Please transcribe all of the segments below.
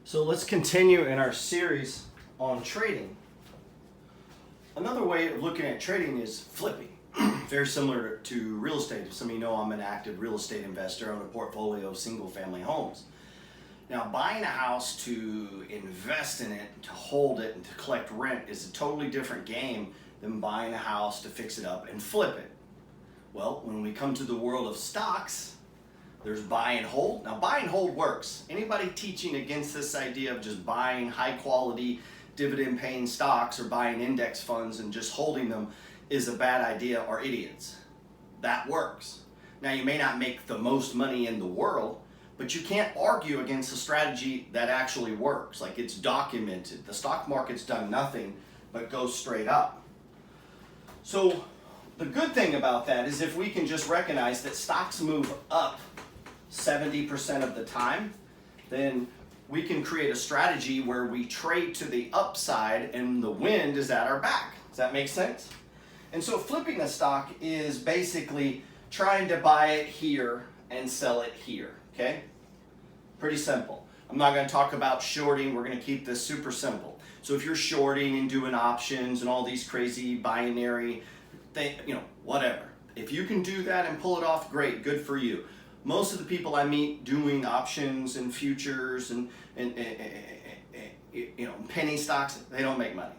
So let's continue in our series on trading. Another way of looking at trading is flipping. Very similar to real estate. Some of you know I'm an active real estate investor on a portfolio of single family homes. Now, buying a house to invest in it, to hold it, and to collect rent is a totally different game than buying a house to fix it up and flip it. Well, when we come to the world of stocks, there's buy and hold. Now, buy and hold works. Anybody teaching against this idea of just buying high quality dividend paying stocks or buying index funds and just holding them is a bad idea or idiots. That works. Now, you may not make the most money in the world, but you can't argue against a strategy that actually works. Like, it's documented. The stock market's done nothing but go straight up. So the good thing about that is if we can just recognize that stocks move up 70% of the time, then we can create a strategy where we trade to the upside and the wind is at our back. Does that make sense? And so flipping a stock is basically trying to buy it here and sell it here, okay? Pretty simple. I'm not going to talk about shorting. We're going to keep this super simple. So if you're shorting and doing options and all these crazy binary things, whatever. If you can do that and pull it off, great, good for you. Most of the people I meet doing options and futures and penny stocks, they don't make money.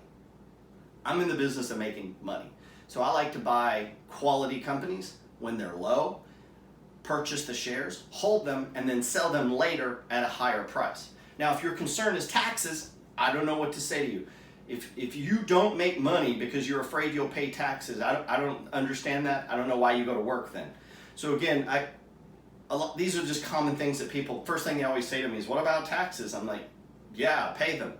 I'm in the business of making money. So I like to buy quality companies when they're low, purchase the shares, hold them, and then sell them later at a higher price. Now, if your concern is taxes, I don't know what to say to you. If you don't make money because you're afraid you'll pay taxes, I don't understand that. I don't know why you go to work then. So again, these are just common things that people, first thing they always say to me is, what about taxes? I'm like, yeah, pay them.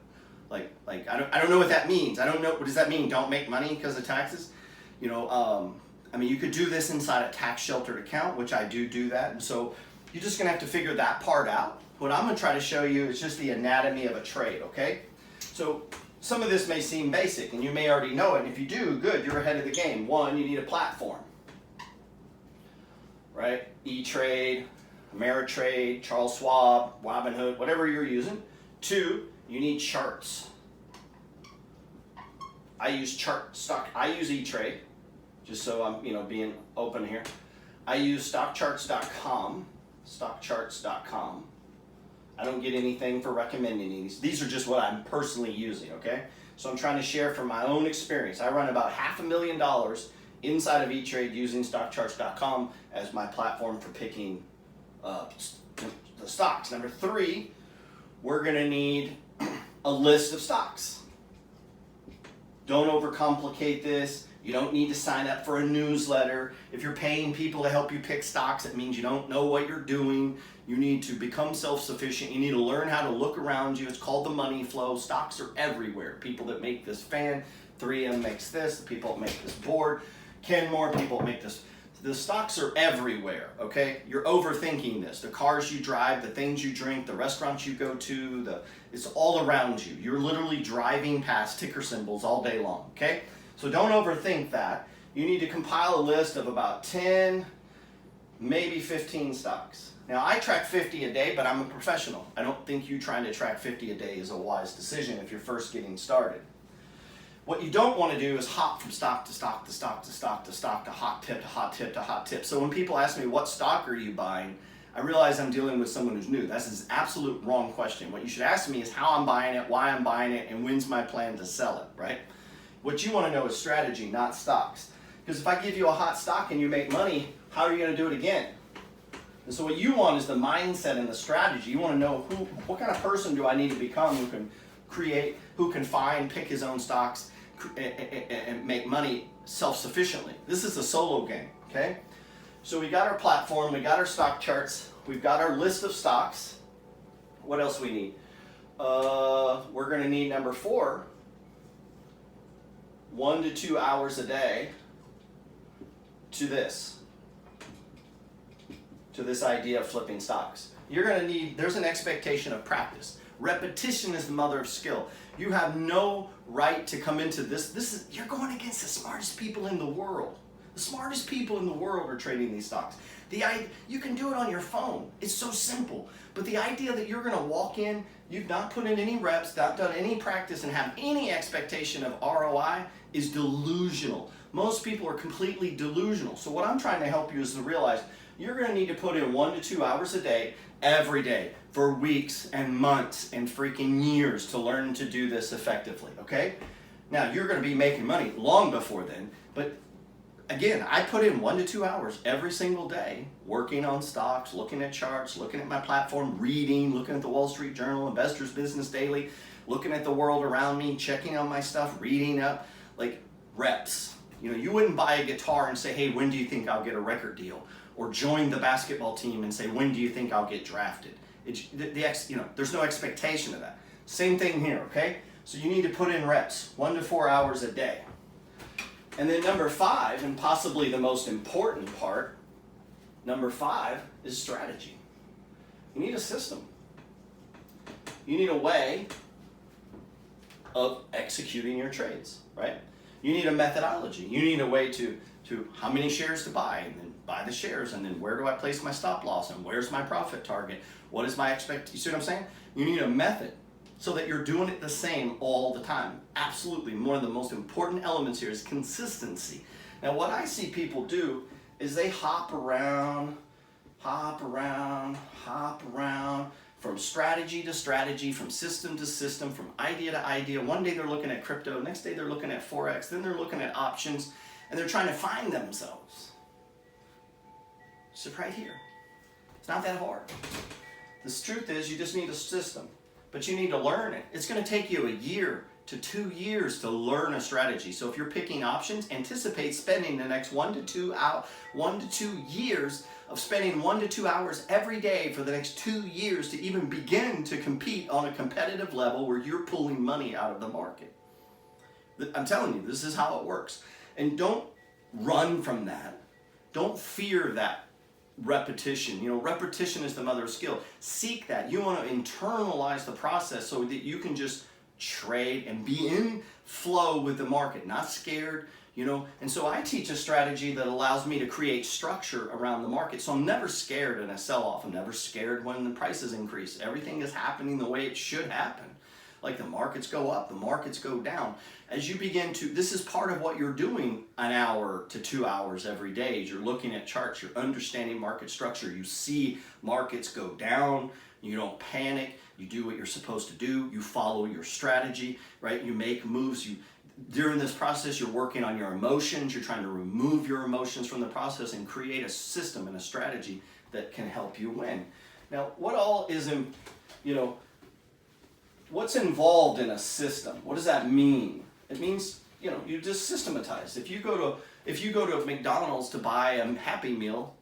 Like I don't know what that means. I don't know, what does that mean? Don't make money because of taxes? You could do this inside a tax sheltered account, which I do that. And so you're just gonna have to figure that part out. What I'm gonna try to show you is just the anatomy of a trade, okay? So some of this may seem basic and you may already know it. And if you do, good, you're ahead of the game. One, you need a platform. Right? E-Trade, Ameritrade, Charles Schwab, Robinhood, whatever you're using. Two, you need charts. I use E-Trade, just so I'm being open here. I use stockcharts.com. I don't get anything for recommending these. These are just what I'm personally using, okay? So I'm trying to share from my own experience. I run about $500,000 inside of E-Trade using stockcharts.com as my platform for picking the stocks. Number three, we're going to need a list of stocks. Don't overcomplicate this. You don't need to sign up for a newsletter. If you're paying people to help you pick stocks, it means you don't know what you're doing. You need to become self-sufficient. You need to learn how to look around you. It's called the money flow. Stocks are everywhere. People that make this fan, 3M makes this, the people that make this board, Kenmore, people that make this. The stocks are everywhere, okay? You're overthinking this. The cars you drive, the things you drink, the restaurants you go to, it's all around you. You're literally driving past ticker symbols all day long, okay? So don't overthink that. You need to compile a list of about 10, maybe 15 stocks. Now, I track 50 a day, but I'm a professional. I don't think you trying to track 50 a day is a wise decision if you're first getting started. What you don't want to do is hop from stock to stock to stock to stock to stock to hot tip to hot tip to hot tip. So when people ask me, what stock are you buying? I realize I'm dealing with someone who's new. That's an absolute wrong question. What you should ask me is how I'm buying it, why I'm buying it, and when's my plan to sell it, right? What you want to know is strategy, not stocks. Because if I give you a hot stock and you make money, how are you going to do it again? And so what you want is the mindset and the strategy. You want to know what kind of person do I need to become who can create, who can find, pick his own stocks, and make money self-sufficiently. This is a solo game, okay? So we got our platform, we got our stock charts, we've got our list of stocks. What else we need? We're going to need number 4, 1 to 2 hours a day to this idea of flipping stocks. You're going to need, there's an expectation of practice. Repetition is the mother of skill. You have no right to come into this. You're going against the smartest people in the world. The smartest people in the world are trading these stocks. You can do it on your phone. It's so simple. But the idea that you're going to walk in, you've not put in any reps, not done any practice, and have any expectation of ROI is delusional. Most people are completely delusional. So what I'm trying to help you is to realize you're going to need to put in 1 to 2 hours a day, every day, for weeks and months and freaking years to learn to do this effectively, okay? Now, you're going to be making money long before then, but again, I put in 1 to 2 hours every single day working on stocks, looking at charts, looking at my platform, reading, looking at the Wall Street Journal, Investors Business Daily, looking at the world around me, checking on my stuff, reading up, like reps. You know, you wouldn't buy a guitar and say, hey, when do you think I'll get a record deal? Or join the basketball team and say, when do you think I'll get drafted? There's no expectation of that. Same thing here, okay? So you need to put in reps, 1 to 4 hours a day. And then number 5, and possibly the most important part, number 5 is strategy. You need a system. You need a way of executing your trades, right? You need a methodology. You need a way to how many shares to buy, and then buy the shares, and then where do I place my stop loss, and where's my profit target? What is my expectation? You see what I'm saying? You need a method so that you're doing it the same all the time. Absolutely. One of the most important elements here is consistency. Now, what I see people do is they hop around, from strategy to strategy, from system to system, from idea to idea. One day they're looking at crypto, next day they're looking at Forex, then they're looking at options, and they're trying to find themselves. So right here. It's not that hard. The truth is you just need a system, but you need to learn it. It's going to take you 1 year to 2 years to learn a strategy. So if you're picking options, anticipate spending the next 1 to 2 years of spending 1 to 2 hours every day for the next 2 years to even begin to compete on a competitive level where you're pulling money out of the market. I'm telling you, this is how it works. And don't run from that. Don't fear that repetition. You know, repetition is the mother of skill. Seek that. You want to internalize the process so that you can just trade and be in flow with the market, not scared, you know. And so I teach a strategy that allows me to create structure around the market. So I'm never scared in a sell-off. I'm never scared when the prices increase. Everything is happening the way it should happen. Like the markets go up, the markets go down. As you begin to, this is part of what you're doing 1 hour to 2 hours every day. You're looking at charts, you're understanding market structure. You see markets go down, you don't panic, you do what you're supposed to do, you follow your strategy, right? You make moves. During this process, you're working on your emotions, you're trying to remove your emotions from the process and create a system and a strategy that can help you win. Now, what all is in, what's involved in a system? What does that mean? It means, you just systematize. If you go to McDonald's to buy a Happy Meal,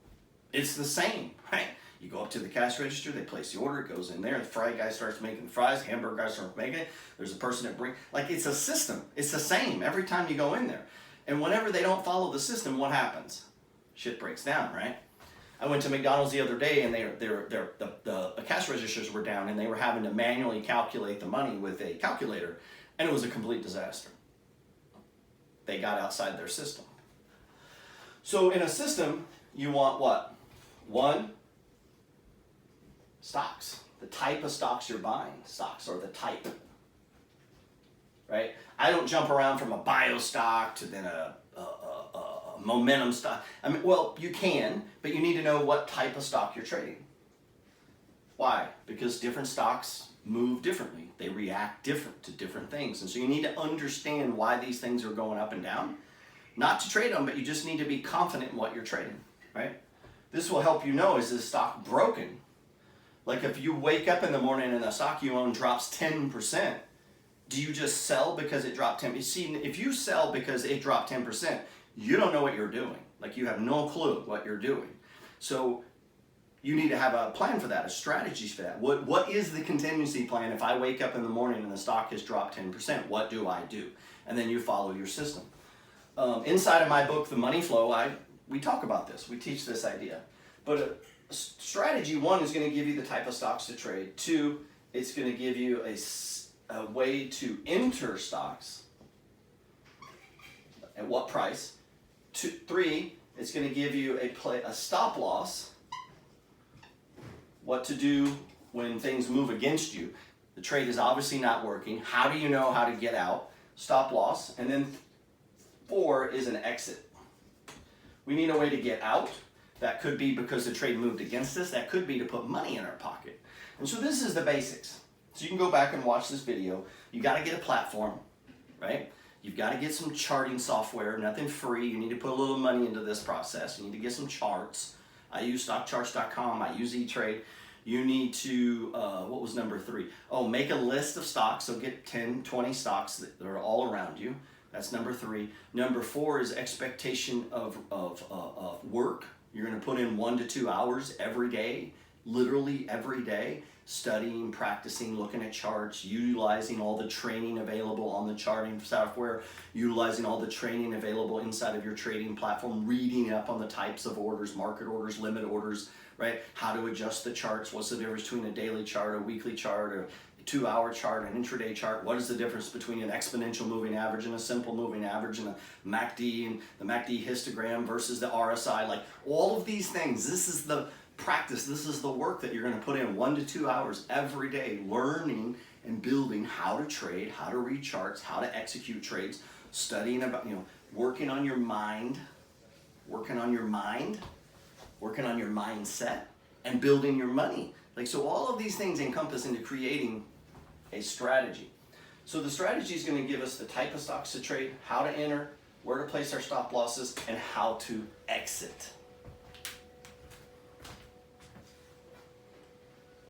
it's the same, right? You go up to the cash register, they place the order, it goes in there, the fry guy starts making the fries, the hamburger guy starts making it, there's a person that it's a system. It's the same every time you go in there. And whenever they don't follow the system, what happens? Shit breaks down, right? I went to McDonald's the other day and the cash registers were down and they were having to manually calculate the money with a calculator, and it was a complete disaster. They got outside their system. So in a system, you want what? 1, stocks. The type of stocks you're buying. Stocks are the type. Right? I don't jump around from a bio stock to then a momentum stock. I mean, well, you can, but you need to know what type of stock you're trading. Why? Because different stocks move differently. They react different to different things. And so you need to understand why these things are going up and down. Not to trade them, but you just need to be confident in what you're trading, right? This will help you know, is this stock broken? Like if you wake up in the morning and the stock you own drops 10%, do you just sell because it dropped 10%? You see, if you sell because it dropped 10%, you don't know what you're doing. Like you have no clue what you're doing. So you need to have a plan for that, a strategy for that. What is the contingency plan if I wake up in the morning and the stock has dropped 10%? What do I do? And then you follow your system. Inside of my book, The Money Flow, we talk about this. We teach this idea. But strategy 1 is going to give you the type of stocks to trade. 2, it's going to give you a way to enter stocks. At what price? 3, It's going to give you a stop loss, what to do when things move against you. The trade is obviously not working. How do you know how to get out? Stop loss. And then 4 is an exit. We need a way to get out. That could be because the trade moved against us. That could be to put money in our pocket. And so this is the basics. So you can go back and watch this video. You got to get a platform, right? You've got to get some charting software, nothing free. You need to put a little money into this process. You need to get some charts. I use stocktrading.com. I use eTrade. You need to, what was number 3? Oh, make a list of stocks. So get 10, 20 stocks that are all around you. That's number 3. Number 4 is expectation of work. You're going to put in 1 to 2 hours every day, literally every day, studying, practicing, looking at charts, utilizing all the training available on the charting software, utilizing all the training available inside of your trading platform, reading up on the types of orders, market orders, limit orders, right? How to adjust the charts. What's the difference between a daily chart, a weekly chart, a 2-hour chart, an intraday chart? What is the difference between an exponential moving average and a simple moving average, and a MACD and the MACD histogram versus the RSI? Like all of these things, this is the practice, this is the work that you're going to put in 1 to 2 hours every day, learning and building how to trade, how to read charts, how to execute trades, studying about, working on your mind, working on your mindset, and building your money. Like, so all of these things encompass into creating a strategy. So the strategy is going to give us the type of stocks to trade, how to enter, where to place our stop losses, and how to exit.